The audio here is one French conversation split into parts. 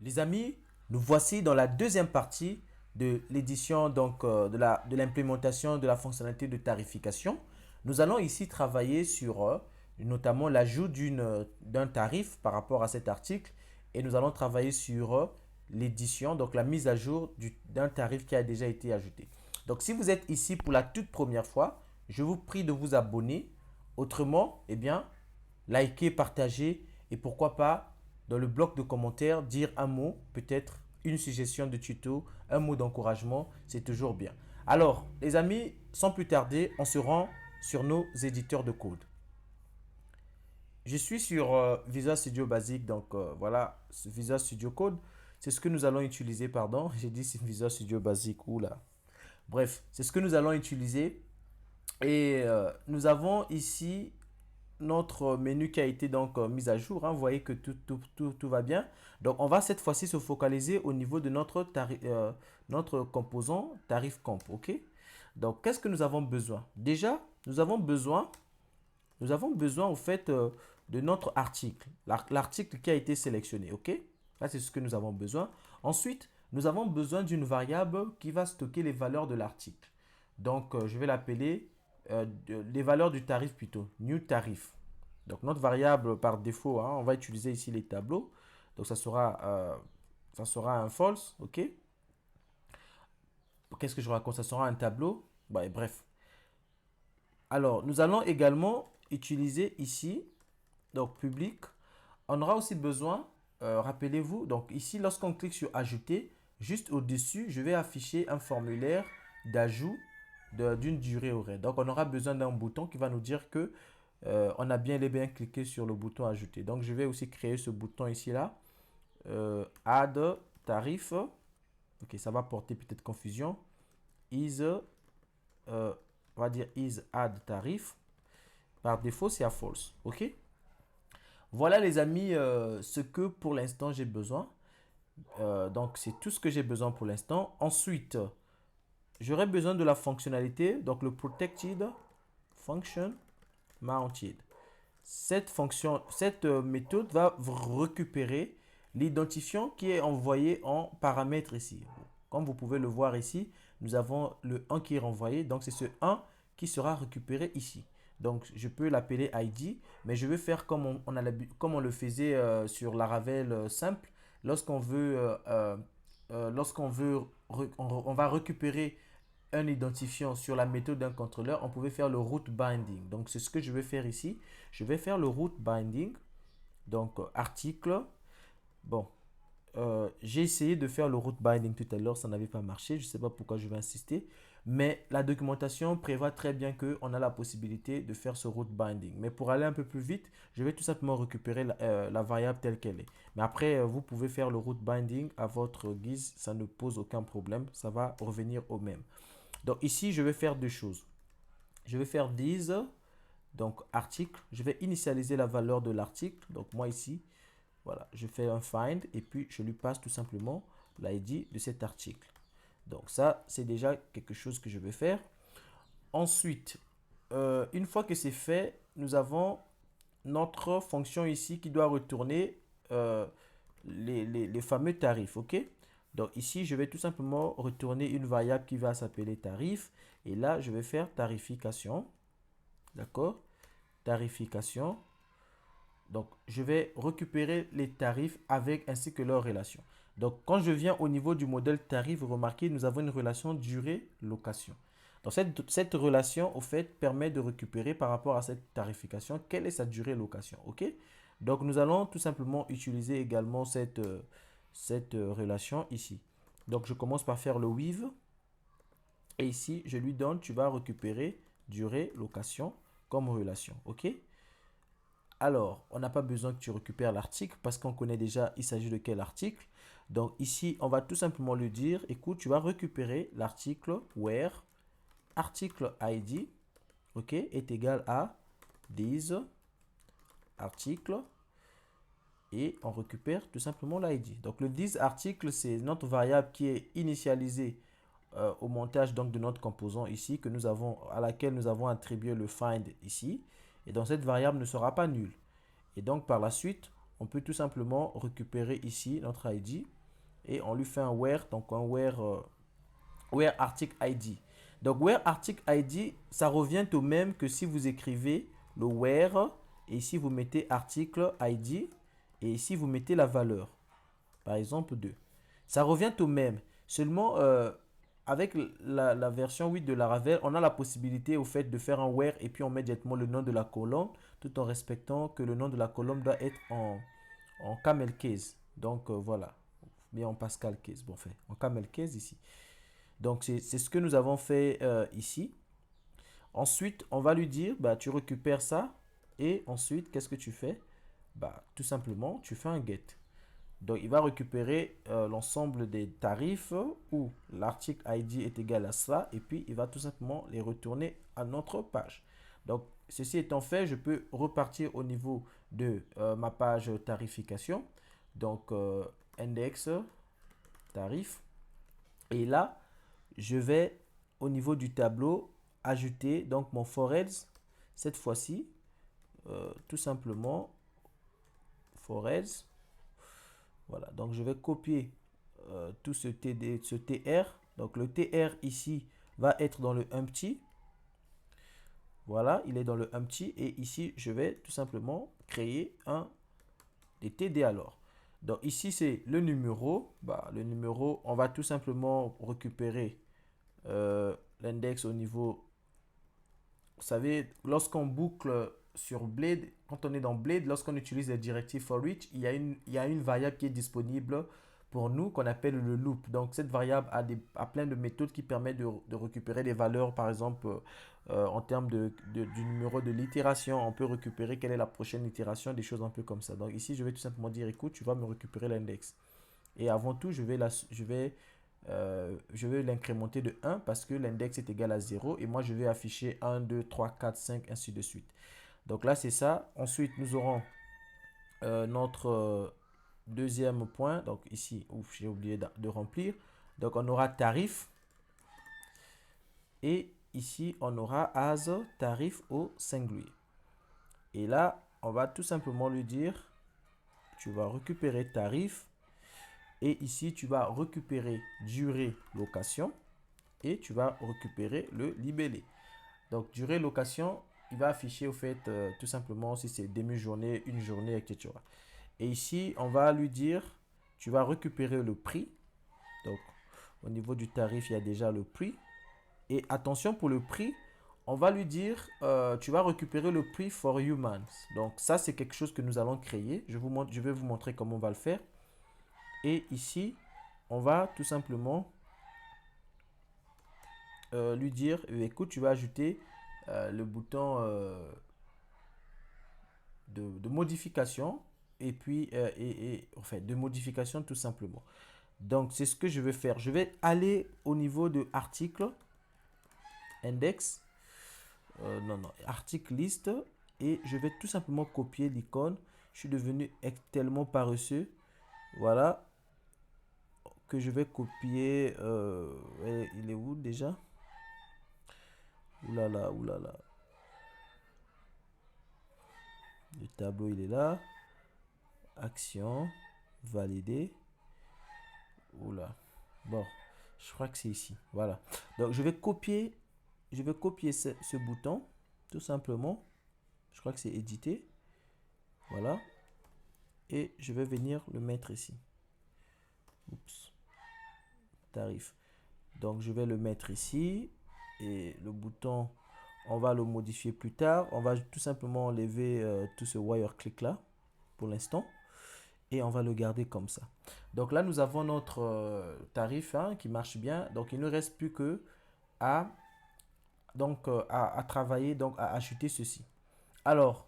Les amis, nous voici dans la deuxième partie de l'édition de l'implémentation de la fonctionnalité de tarification. Nous allons ici travailler sur notamment l'ajout d'un tarif par rapport à cet article et nous allons travailler sur l'édition, donc la mise à jour d'un tarif qui a déjà été ajouté. Donc si vous êtes ici pour la toute première fois, je vous prie de vous abonner. Autrement, eh bien, likez, partagez et pourquoi pas dans le bloc de commentaires dire un mot, peut-être une suggestion de tuto, un mot d'encouragement, c'est toujours bien. Alors, les amis, sans plus tarder, on se rend sur nos éditeurs de code. Je suis sur Visual Studio Basic, donc voilà, Visual Studio Code, c'est ce que nous allons utiliser, pardon, j'ai dit c'est Visual Studio Basic, oula. Bref, c'est ce que nous allons utiliser et nous avons ici notre menu qui a été donc mis à jour. Hein. Vous voyez que tout va bien. Donc, on va cette fois-ci se focaliser au niveau de notre composant tarif comp. OK? Donc, qu'est-ce que nous avons besoin? Déjà, nous avons besoin au fait de notre article. L'article qui a été sélectionné. OK? Là, c'est ce que nous avons besoin. Ensuite, nous avons besoin d'une variable qui va stocker les valeurs de l'article. Donc, je vais l'appeler les valeurs du tarif plutôt, new tarif. Donc, notre variable par défaut, hein, on va utiliser ici les tableaux. Donc, ça sera un false, ok? Qu'est-ce que je raconte? Ça sera un tableau. Bah, bref. Alors, nous allons également utiliser ici, donc public. On aura aussi besoin, rappelez-vous, donc ici, lorsqu'on clique sur ajouter, juste au-dessus, je vais afficher un formulaire d'ajout d'une durée horaire. Donc, on aura besoin d'un bouton qui va nous dire que on a bien et bien cliqué sur le bouton ajouter. Donc, je vais aussi créer ce bouton ici là. Add tarif. Ok, ça va porter peut-être confusion. Is, on va dire is add tarif. Par défaut, c'est à false. Ok. Voilà les amis, ce que pour l'instant j'ai besoin. Donc, c'est tout ce que j'ai besoin pour l'instant. Ensuite, j'aurai besoin de la fonctionnalité. Donc, le protected function mounted. Cette méthode va récupérer l'identifiant qui est envoyé en paramètre ici. Comme vous pouvez le voir ici, nous avons le 1 qui est renvoyé. Donc, c'est ce 1 qui sera récupéré ici. Donc, je peux l'appeler ID, mais je vais faire comme on le faisait sur Laravel simple. On va récupérer un identifiant sur la méthode d'un contrôleur, on pouvait faire le route binding. Donc, c'est ce que je vais faire ici. Je vais faire le route binding. Donc, article. Bon, j'ai essayé de faire le route binding tout à l'heure, ça n'avait pas marché. Je ne sais pas pourquoi je vais insister. Mais la documentation prévoit très bien qu'on a la possibilité de faire ce route binding. Mais pour aller un peu plus vite, je vais tout simplement récupérer la variable telle qu'elle est. Mais après, vous pouvez faire le route binding à votre guise. Ça ne pose aucun problème. Ça va revenir au même. Donc ici, je vais faire deux choses. Je vais faire this, donc article. Je vais initialiser la valeur de l'article. Donc moi ici, voilà, je fais un find et puis je lui passe tout simplement l'ID de cet article. Donc ça, c'est déjà quelque chose que je vais faire. Ensuite, une fois que c'est fait, nous avons notre fonction ici qui doit retourner les fameux tarifs, ok? Donc ici, je vais tout simplement retourner une variable qui va s'appeler tarif. Et là, je vais faire tarification. D'accord? Tarification. Donc, je vais récupérer les tarifs avec ainsi que leur relation. Donc, quand je viens au niveau du modèle tarif, vous remarquez, nous avons une relation durée-location. Donc, cette relation, au fait, permet de récupérer par rapport à cette tarification, quelle est sa durée-location. OK? Donc, nous allons tout simplement utiliser également cette relation ici. Donc, je commence par faire le with. Et ici, je lui donne, tu vas récupérer durée, location comme relation. OK? Alors, on n'a pas besoin que tu récupères l'article parce qu'on connaît déjà il s'agit de quel article. Donc ici, on va tout simplement lui dire, écoute, tu vas récupérer l'article where article ID, ok, est égal à this article et on récupère tout simplement l'ID. Donc le this article, c'est notre variable qui est initialisée au montage donc de notre composant ici à laquelle nous avons attribué le find ici. Et donc cette variable ne sera pas nulle. Et donc par la suite, on peut tout simplement récupérer ici notre ID et on lui fait un where, donc un where article ID. Donc where article ID, ça revient au même que si vous écrivez le where et ici vous mettez article ID et ici vous mettez la valeur, par exemple 2. Ça revient au même, seulement avec la version 8 de Laravel, on a la possibilité au fait de faire un where et puis on met directement le nom de la colonne tout en respectant que le nom de la colonne doit être en camel case. Donc voilà, bien en Pascal case, bon fait, en camel case ici. Donc c'est ce que nous avons fait ici. Ensuite, on va lui dire, bah, tu récupères ça et ensuite, qu'est-ce que tu fais? Bah, tout simplement, tu fais un get. Donc, il va récupérer l'ensemble des tarifs où l'article ID est égal à ça et puis il va tout simplement les retourner à notre page. Donc, ceci étant fait, je peux repartir au niveau de ma page tarification. Donc, index tarif. Et là, je vais au niveau du tableau ajouter donc mon forels cette fois-ci, tout simplement forels. Voilà, donc je vais copier tout ce TR. Donc le TR ici va être dans le empty. Voilà, il est dans le empty et ici je vais tout simplement créer un des TD alors. Donc ici c'est le numéro. Bah, le numéro, on va tout simplement récupérer l'index au niveau. Vous savez, lorsqu'on boucle sur Blade, quand on est dans Blade, lorsqu'on utilise les directives for each, il y a une variable qui est disponible pour nous qu'on appelle le loop. Donc cette variable a plein de méthodes qui permettent de récupérer des valeurs, par exemple en termes du numéro de l'itération, on peut récupérer quelle est la prochaine itération, des choses un peu comme ça. Donc ici, je vais tout simplement dire, écoute, tu vas me récupérer l'index. Et avant tout, je vais l'incrémenter de 1 parce que l'index est égal à 0 et moi je vais afficher 1, 2, 3, 4, 5, ainsi de suite. Donc là c'est ça. Ensuite nous aurons notre deuxième point. Donc ici, j'ai oublié de remplir. Donc on aura tarif et ici on aura as tarif au singulier. Et là on va tout simplement lui dire, tu vas récupérer tarif. Et ici, tu vas récupérer durée location et tu vas récupérer le libellé. Donc, durée location, il va afficher au fait tout simplement si c'est demi-journée, une journée, etc. Et ici, on va lui dire, tu vas récupérer le prix. Donc, au niveau du tarif, il y a déjà le prix. Et attention pour le prix, on va lui dire, tu vas récupérer le prix for humans. Donc, ça, c'est quelque chose que nous allons créer. Je vais vous montrer comment on va le faire. Et ici, on va tout simplement lui dire, écoute, tu vas ajouter le bouton de modification et puis, enfin, de modification tout simplement. Donc, c'est ce que je vais faire. Je vais aller au niveau de article, index, non, article liste et je vais tout simplement copier l'icône. Je suis devenu tellement paresseux. Voilà. Que je vais copier. Il est où déjà? Oulala, oulala. Le tableau, il est là. Action. Valider. Oula. Bon, je crois que c'est ici. Voilà. Donc, je vais copier ce bouton. Tout simplement. Je crois que c'est éditer. Voilà. Et je vais venir le mettre ici. Oups. Tarif. Donc, je vais le mettre ici. Et le bouton, on va le modifier plus tard. On va tout simplement enlever tout ce wire click là pour l'instant. Et on va le garder comme ça. Donc là, nous avons notre tarif qui marche bien. Donc, il ne reste plus que à travailler, donc à ajouter ceci. Alors,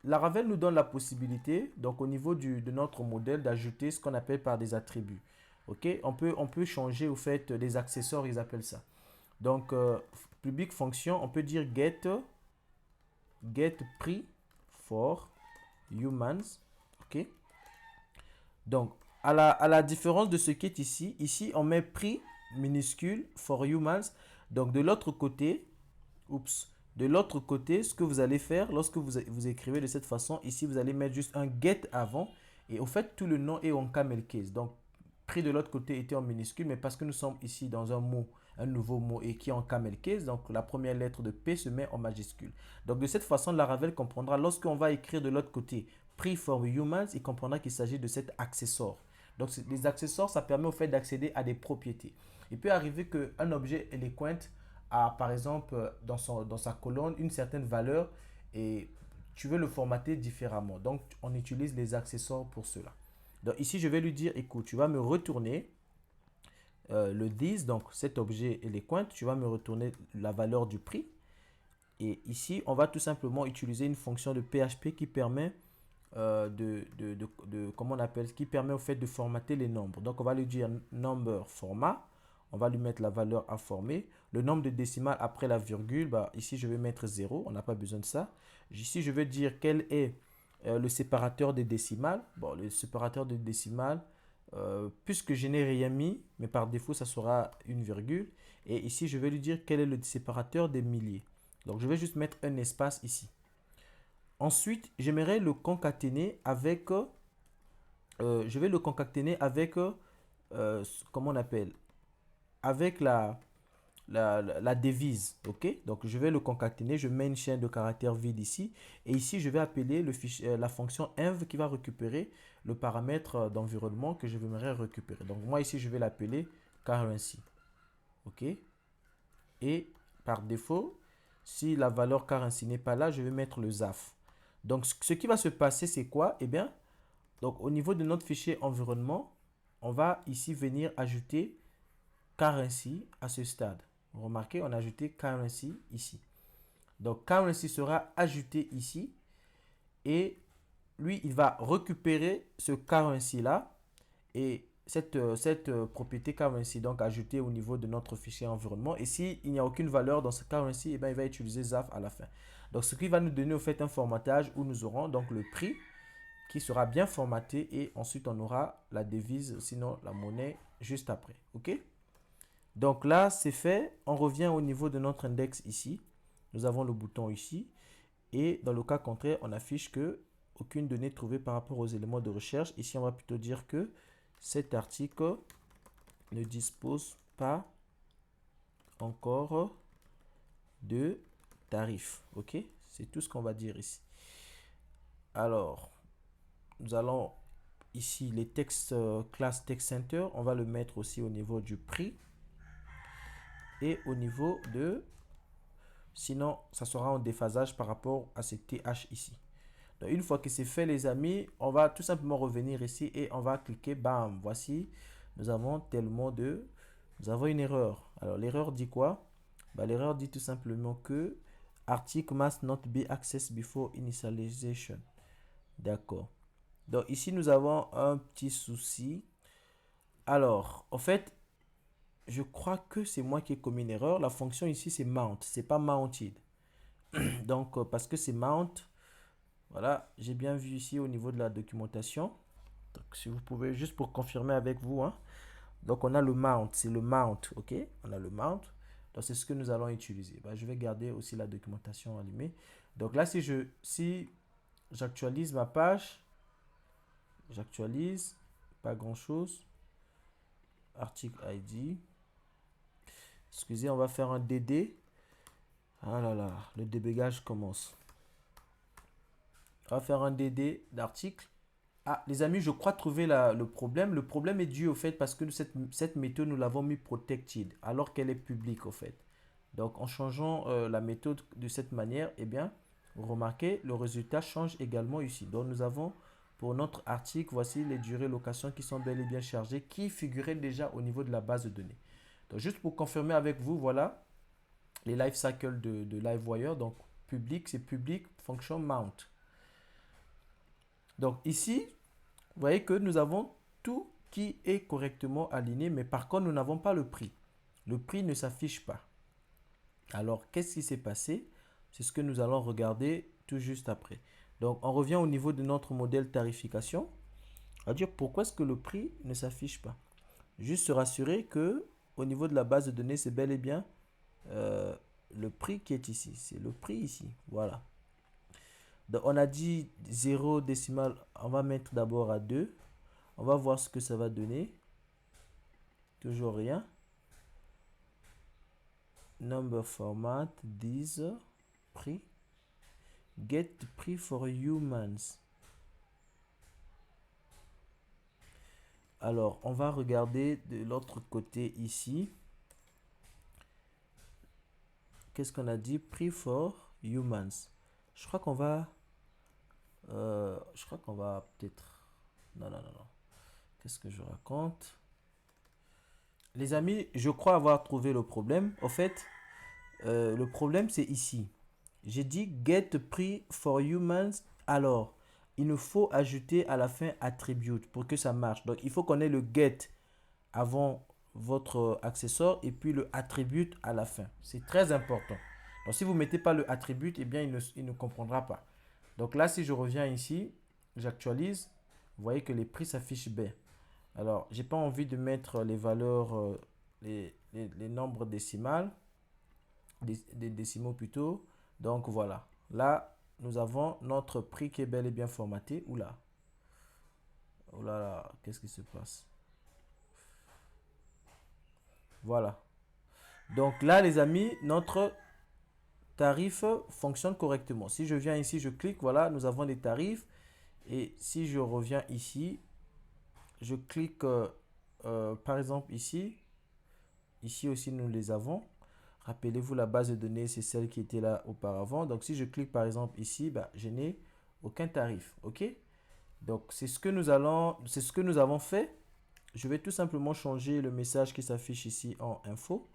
Laravel nous donne la possibilité, donc au niveau de notre modèle, d'ajouter ce qu'on appelle par des attributs. Ok, on peut changer au fait des accessoires, ils appellent ça. Donc, public fonction, on peut dire get prix for humans. Ok. Donc, à la différence de ce qui est ici, on met prix minuscule for humans. Donc, de l'autre côté, De l'autre côté, ce que vous allez faire, lorsque vous écrivez de cette façon, ici, vous allez mettre juste un get avant. Et au fait, tout le nom est en camel case. Donc, prix de l'autre côté était en minuscule, mais parce que nous sommes ici dans un mot, un nouveau mot et qui est en camel case, donc la première lettre de P se met en majuscule. Donc, de cette façon, Laravel comprendra, lorsqu'on va écrire de l'autre côté, prix for humans, il comprendra qu'il s'agit de cet accessoire. Donc, les accessoires, ça permet au fait d'accéder à des propriétés. Il peut arriver qu'un objet eloquent a, par exemple, dans sa colonne, une certaine valeur et tu veux le formater différemment. Donc, on utilise les accessoires pour cela. Donc, ici, je vais lui dire, écoute, tu vas me retourner le this, donc cet objet eloquent, tu vas me retourner la valeur du prix. Et ici, on va tout simplement utiliser une fonction de PHP qui permet comment on appelle, qui permet au fait de formater les nombres. Donc, on va lui dire number format. On va lui mettre la valeur à former. Le nombre de décimales après la virgule, bah, ici, je vais mettre 0. On n'a pas besoin de ça. Ici, je vais dire quel est le séparateur des décimales. Bon, le séparateur des décimales, puisque je n'ai rien mis, mais par défaut, ça sera une virgule. Et ici, je vais lui dire quel est le séparateur des milliers. Donc, je vais juste mettre un espace ici. Ensuite, j'aimerais le concaténer avec, je vais le concaténer avec, comment on appelle, avec la devise, ok? Donc, je vais le concaténer, je mets une chaîne de caractères vide ici, et ici, je vais appeler le fichier, la fonction env qui va récupérer le paramètre d'environnement que je voudrais récupérer. Donc, moi, ici, je vais l'appeler currency, ok? Et par défaut, si la valeur currency n'est pas là, je vais mettre le ZAF. Donc, ce qui va se passer, c'est quoi? Eh bien, donc au niveau de notre fichier environnement, on va ici venir ajouter currency à ce stade. Remarquez, on a ajouté currency ici. Donc, currency sera ajouté ici et lui, il va récupérer ce currency là et cette propriété currency donc ajoutée au niveau de notre fichier environnement. Et s'il n'y a aucune valeur dans ce currency, eh bien, il va utiliser ZAF à la fin. Donc, ce qui va nous donner au fait un formatage où nous aurons donc le prix qui sera bien formaté et ensuite on aura la devise, sinon la monnaie juste après. OK? Donc là, c'est fait. On revient au niveau de notre index ici. Nous avons le bouton ici. Et dans le cas contraire, on affiche que aucune donnée trouvée par rapport aux éléments de recherche. Ici, on va plutôt dire que cet article ne dispose pas encore de tarif. OK? C'est tout ce qu'on va dire ici. Alors, nous allons ici les textes class text center. On va le mettre aussi au niveau du prix. Et au niveau de... Sinon, ça sera en déphasage par rapport à ce TH ici. Donc, une fois que c'est fait, les amis, on va tout simplement revenir ici et on va cliquer, bam, voici, nous avons tellement de... Nous avons une erreur. Alors, l'erreur dit quoi? Bah, l'erreur dit tout simplement que article must not be accessed before initialization. D'accord. Donc, ici, nous avons un petit souci. Alors, en fait, je crois que c'est moi qui ai commis une erreur. La fonction ici, c'est mount. C'est pas mounted. Donc, parce que c'est mount, voilà, j'ai bien vu ici au niveau de la documentation. Donc, si vous pouvez, juste pour confirmer avec vous, hein. Donc, on a le mount, c'est le mount, ok? On a le mount. Donc, c'est ce que nous allons utiliser. Bah, je vais garder aussi la documentation allumée. Donc là, si j'actualise ma page, j'actualise, pas grand-chose. Article ID. Excusez, on va faire un DD. Ah là là, le débugage commence. On va faire un DD d'article. Ah, les amis, je crois trouver le problème. Le problème est dû au fait parce que cette méthode, nous l'avons mis protected alors qu'elle est publique au fait. Donc, en changeant la méthode de cette manière, eh bien, vous remarquez, le résultat change également ici. Donc, nous avons pour notre article, voici les durées location qui sont bel et bien chargées, qui figuraient déjà au niveau de la base de données. Donc, juste pour confirmer avec vous, voilà les life cycles de Livewire. Donc, public, c'est public, fonction mount. Donc, ici, vous voyez que nous avons tout qui est correctement aligné, mais par contre, nous n'avons pas le prix. Le prix ne s'affiche pas. Alors, qu'est-ce qui s'est passé? C'est ce que nous allons regarder tout juste après. Donc, on revient au niveau de notre modèle tarification. On va dire pourquoi est-ce que le prix ne s'affiche pas. Juste se rassurer que au niveau de la base de données, c'est bel et bien le prix qui est ici. C'est le prix ici. Voilà. Donc, on a dit 0 décimal. On va mettre d'abord à 2. On va voir ce que ça va donner. Toujours rien. Number format, this, prix. Get prix for humans. Alors, on va regarder de l'autre côté ici. Qu'est-ce qu'on a dit? Prix for humans. Je crois qu'on va... peut-être... Non, non, non, non. Qu'est-ce que je raconte? Les amis, je crois avoir trouvé le problème. Au fait, le problème, c'est ici. J'ai dit get prix for humans. Alors, il nous faut ajouter à la fin attribute pour que ça marche. Donc, il faut qu'on ait le get avant votre accessoire et puis le attribute à la fin. C'est très important. Donc, si vous ne mettez pas le attribute, eh bien, il ne comprendra pas. Donc là, si je reviens ici, j'actualise, vous voyez que les prix s'affichent bien. Alors, j'ai pas envie de mettre les valeurs, les nombres décimales, des décimaux plutôt. Donc voilà. Là, nous avons notre prix qui est bel et bien formaté. Oula. Oula, là, qu'est-ce qui se passe? Voilà. Donc là, les amis, notre tarif fonctionne correctement. Si je viens ici, je clique, voilà, nous avons des tarifs. Et si je reviens ici, je clique par exemple ici. Ici aussi, nous les avons. Rappelez-vous, la base de données, c'est celle qui était là auparavant. Donc, si je clique par exemple ici, bah, je n'ai aucun tarif. OK? Donc, c'est ce que nous avons fait. Je vais tout simplement changer le message qui s'affiche ici en info.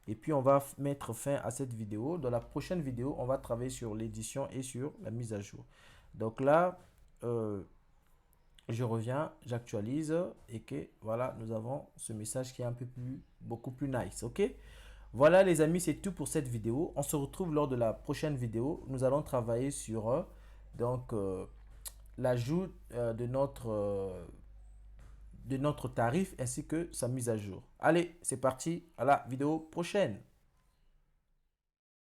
Et puis, on va mettre fin à cette vidéo. Dans la prochaine vidéo, on va travailler sur l'édition et sur la mise à jour. Donc là, je reviens, j'actualise et que voilà, nous avons ce message qui est un peu plus, beaucoup plus nice. OK? Voilà les amis, c'est tout pour cette vidéo. On se retrouve lors de la prochaine vidéo. Nous allons travailler sur l'ajout de notre tarif ainsi que sa mise à jour. Allez, c'est parti, à la vidéo prochaine.